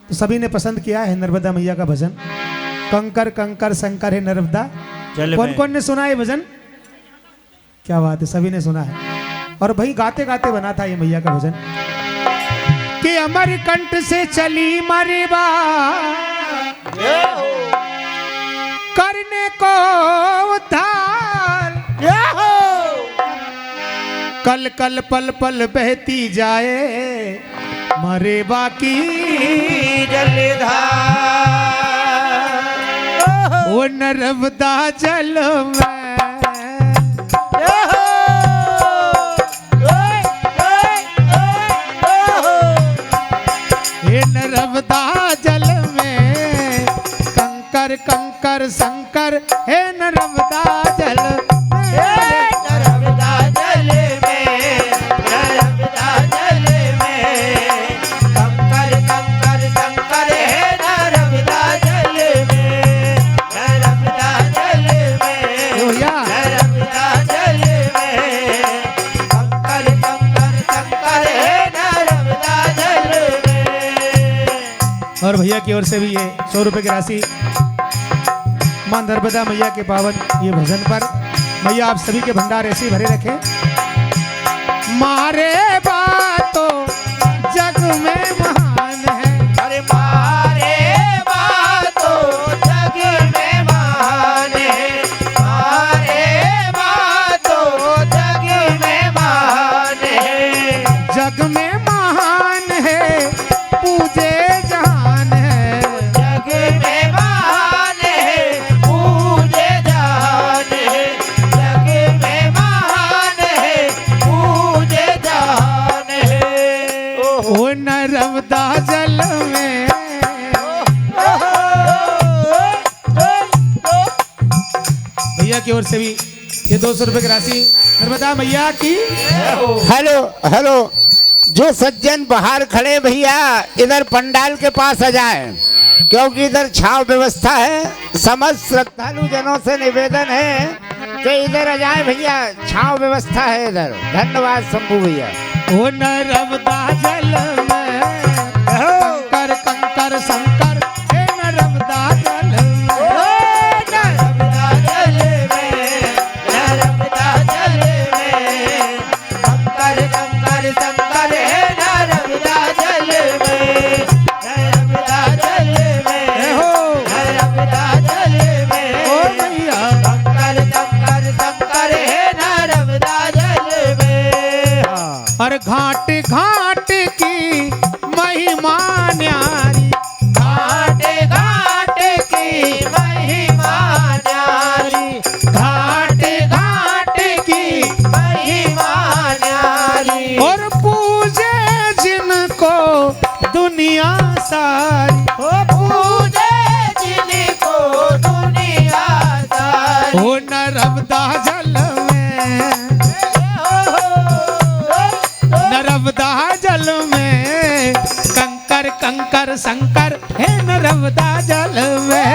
तो सभी ने पसंद किया है नर्मदा मैया का भजन। कंकर कंकर शंकर है नर्मदा। कौन कौन ने सुना है भजन? क्या बात है, सभी ने सुना है। और भाई गाते गाते बना था ये मैया का भजन कि अमर कंठ से चली मरेबा करने को उद्धार, कल कल पल पल बहती जाए मरे बाकी जलधार, वो नर्मदा जल में नर्मदा जल में कंकर कंकर शंकर है नर्मदा जल में, नर्मदा जल में, नर्मदा जल में, कंकर कंकर शंकर है नर्मदा जल में, नर्मदा जल में, नर्मदा जल में, कंकर कंकर शंकर है नर्मदा जल में। और भैया की ओर से भी ये 100 रुपए की राशि मां नर्मदा मैया के पावन ये भजन पर। मैया आप सभी के भंडार ऐसे ही भरे रखें। मारे बातो जग में महान है, अरे मारे बातो जग में महान है, मारे बातो जग में महान है, जग में महान है पूजे जहान है, जग में महान है पूजे जहान है, जग में महान है पूजे जहान है। ओ नर्मदा जल में। भैया की ओर से भी ये 200 रुपए की राशि नर्मदा मैया की। हेलो हेलो, जो सज्जन बाहर खड़े भैया इधर पंडाल के पास आ जाएं, क्योंकि इधर छाव व्यवस्था है। समस्त श्रद्धालु जनों से निवेदन है कि इधर आ जाए भैया, छाव व्यवस्था है इधर। धन्यवाद शंभू भैया। ओ नर्मदा जल में कंकर कंकर शंकर हे नर्मदा जल में, नर्मदा जल में, नर्मदा जल में, कंकर कंकर शंकर है नर्मदा जल में, नर्मदा जल में, नर्मदा जल में, ओ मैया कंकर कंकर शंकर है नर्मदा जल में। और घाट घाट की महिमा न्यारी, घाट घाट की महिमा न्यारी, घाट घाट की महिमा न्यारी, और पूजे जिनको दुनिया सारी, ओ पूजे जिनको दुनिया सारी, ओ नर्मदा जल में, नर्मदा जल में कंकर कंकर शंकर है नर्मदा जल में,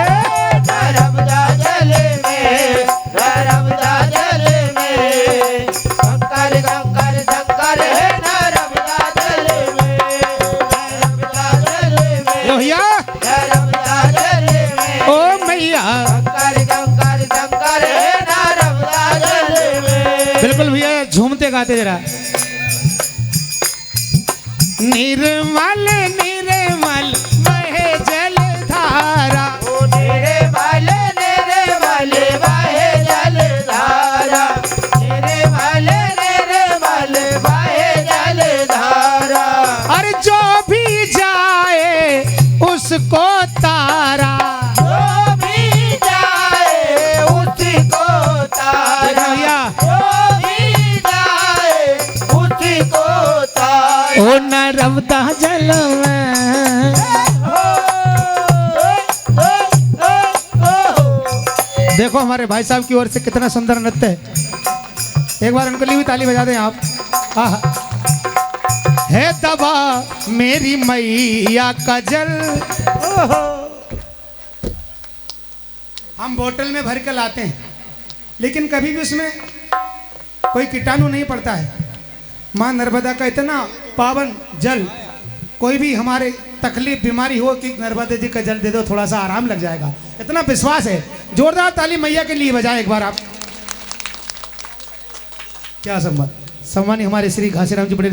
नर्मदा जल में, नर्मदा जल में, कंकर कंकर शंकर है नर्मदा जल में, नर्मदा जल में, लोहिया नर्मदा जल में, ओ मैया। कंकर कंकर शंकर है नर्मदा जल में। बिल्कुल भैया झूमते गाते जरा। निर्मल निर्मल बहे जल धारा, ओ निर्मल निर्मल बहे जल धारा, निर्मल निर्मल बहे जल धारा, और जो भी जाए उसको तारा, जो भी जाए उसको तारा, भैया जो भी जाए उसको तारा। ओ नर्मदा जल में। देखो हमारे भाई साहब की ओर से कितना सुंदर नृत्य है। एक बार उनके लिए भी ताली बजा दें आप। आहा। है दबा मेरी मैया का जल, हम बोतल में भर के लाते हैं, लेकिन कभी भी उसमें कोई कीटाणु नहीं पड़ता है। माँ नर्मदा का इतना पावन जल कोई भी हमारे तकलीफ बीमारी हो कि नर्मदा जी का जल दे दो, थोड़ा सा आराम लग जाएगा, इतना विश्वास है। जोरदार ताली मैया के लिए बजाएं एक बार आप। क्या सम्मान, सम्मानी हमारे श्री घासीराम जी पटेल